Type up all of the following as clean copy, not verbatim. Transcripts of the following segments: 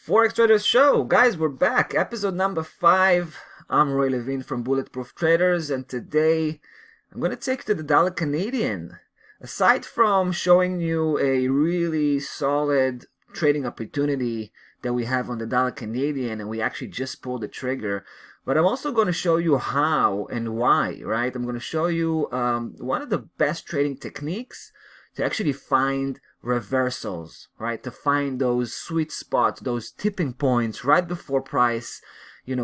Forex Traders Show. Guys, we're back. Episode number 5. I'm Roy Levine from Bulletproof Traders, and today I'm going to take you to the dollar Canadian. Aside from showing you a really solid trading opportunity that we have on the dollar Canadian, and we actually just pulled the trigger, but I'm also going to show you how and why, right? I'm going to show you one of the best trading techniques to actually find reversals, right? To find those sweet spots, those tipping points right before price,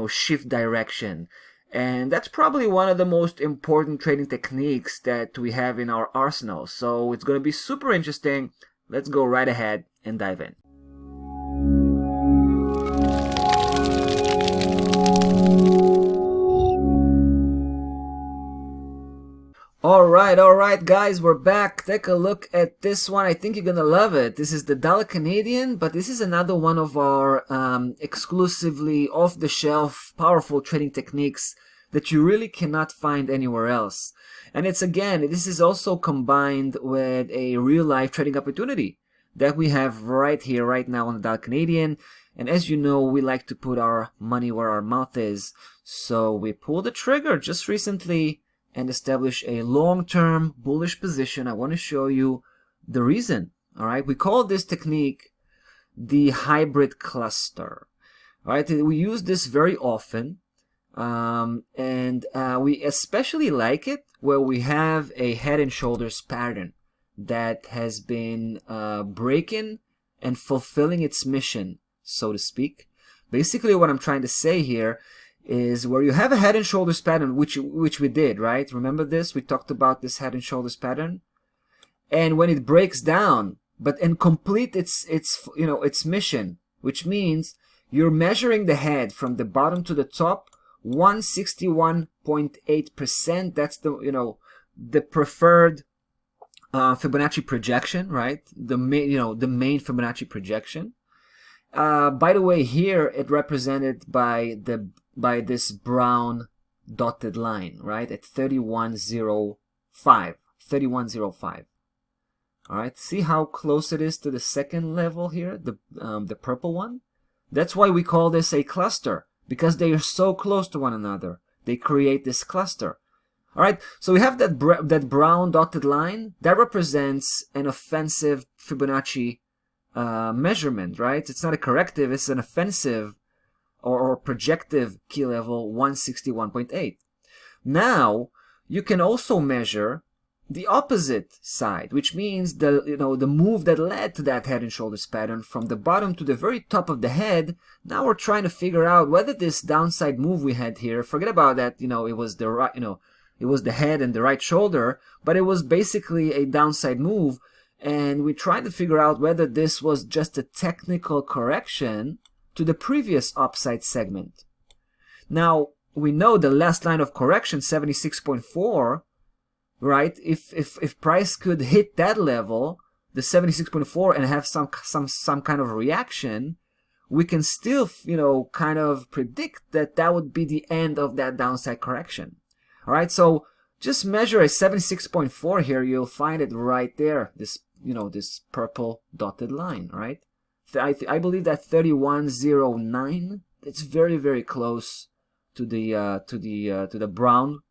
shift direction. And that's probably one of the most important trading techniques that we have in our arsenal. So it's going to be super interesting. Let's go right ahead and dive in. All right, guys, we're back. Take a look at this one. I think you're gonna love it. This is the dollar Canadian, but this is another one of our exclusively off-the-shelf, powerful trading techniques that you really cannot find anywhere else. And this is also combined with a real-life trading opportunity that we have right here, right now on the dollar Canadian. And as you know, we like to put our money where our mouth is. So we pulled the trigger just recently and establish a long-term bullish position. I want to show you the reason. All right, we call this technique the hybrid cluster. All right, we use this very often, and we especially like it where we have a head and shoulders pattern that has been breaking and fulfilling its mission, so to speak. Basically, what I'm trying to say here is where you have a head and shoulders pattern, which we did, right? Remember this? We talked about this head and shoulders pattern. And when it breaks down, and complete its mission, which means you're measuring the head from the bottom to the top, 161.8%. That's the preferred Fibonacci projection, right? The main Fibonacci projection. By the way, here it represented by this brown dotted line, right, at 3105. All right, see how close it is to the second level here, the purple one. That's why we call this a cluster, because they are so close to one another. They create this cluster. All right, so we have that brown dotted line that represents an offensive Fibonacci measurement, right? It's not a corrective, it's an offensive or projective key level, 161.8. Now you can also measure the opposite side, which means the move that led to that head and shoulders pattern from the bottom to the very top of the head. Now we're trying to figure out whether this downside move we had here, forget about that, it was the right, it was the head and the right shoulder, but it was basically a downside move. And we tried to figure out whether this was just a technical correction to the previous upside segment. Now, we know the last line of correction, 76.4, right? If price could hit that level, the 76.4, and have some kind of reaction, we can still, kind of predict that would be the end of that downside correction. All right, so just measure a 76.4 here. You'll find it right there. This purple dotted line, right? I believe that 3109. It's very, very close to the brown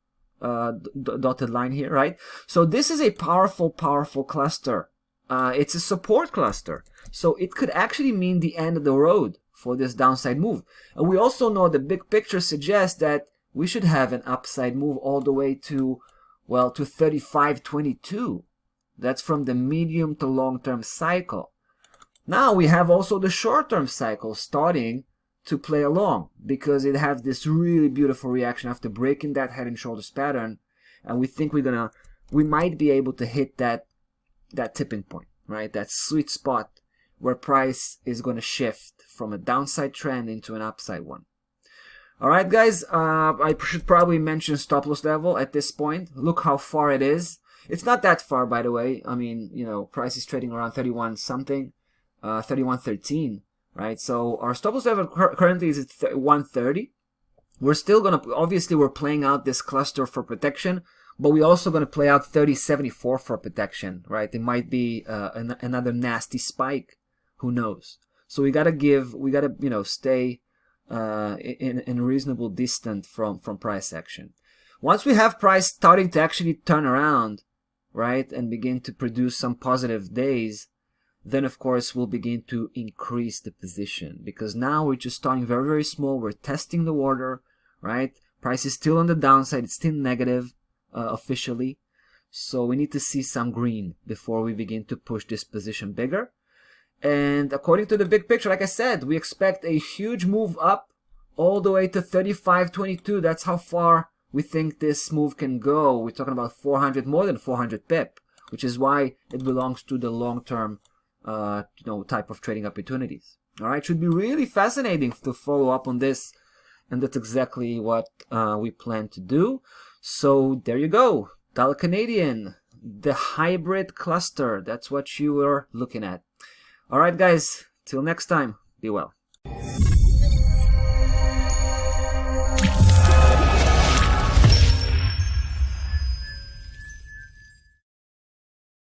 dotted line here, right? So this is a powerful cluster. It's a support cluster, so it could actually mean the end of the road for this downside move. And we also know the big picture suggests that we should have an upside move all the way to 35.22. That's from the medium to long-term cycle. Now we have also the short-term cycle starting to play along, because it has this really beautiful reaction after breaking that head and shoulders pattern, and we think we might be able to hit that tipping point, right? That sweet spot where price is going to shift from a downside trend into an upside one. All right, guys, I should probably mention stop loss level at this point. Look how far it is. It's not that far, by the way. I mean, price is trading around 31 something, 31.13, right? So our stop loss level currently is at 130. We're still obviously we're playing out this cluster for protection, but we're also going to play out 30.74 for protection, right? It might be another nasty spike. Who knows? So we gotta stay in reasonable distance from price action. Once we have price starting to actually turn around, right, and begin to produce some positive days, then of course we'll begin to increase the position, because now we're just starting very, very small. We're testing the water, right? Price is still on the downside. It's still negative officially. So we need to see some green before we begin to push this position bigger. And according to the big picture, like I said, we expect a huge move up all the way to 35.22. That's how far we think this move can go. We're talking about 400, more than 400 pip, which is why it belongs to the long-term type of trading opportunities. All right, should be really fascinating to follow up on this, and that's exactly what we plan to do. So there you go, dollar Canadian, the hybrid cluster. That's what you were looking at. All right, guys, till next time, be well.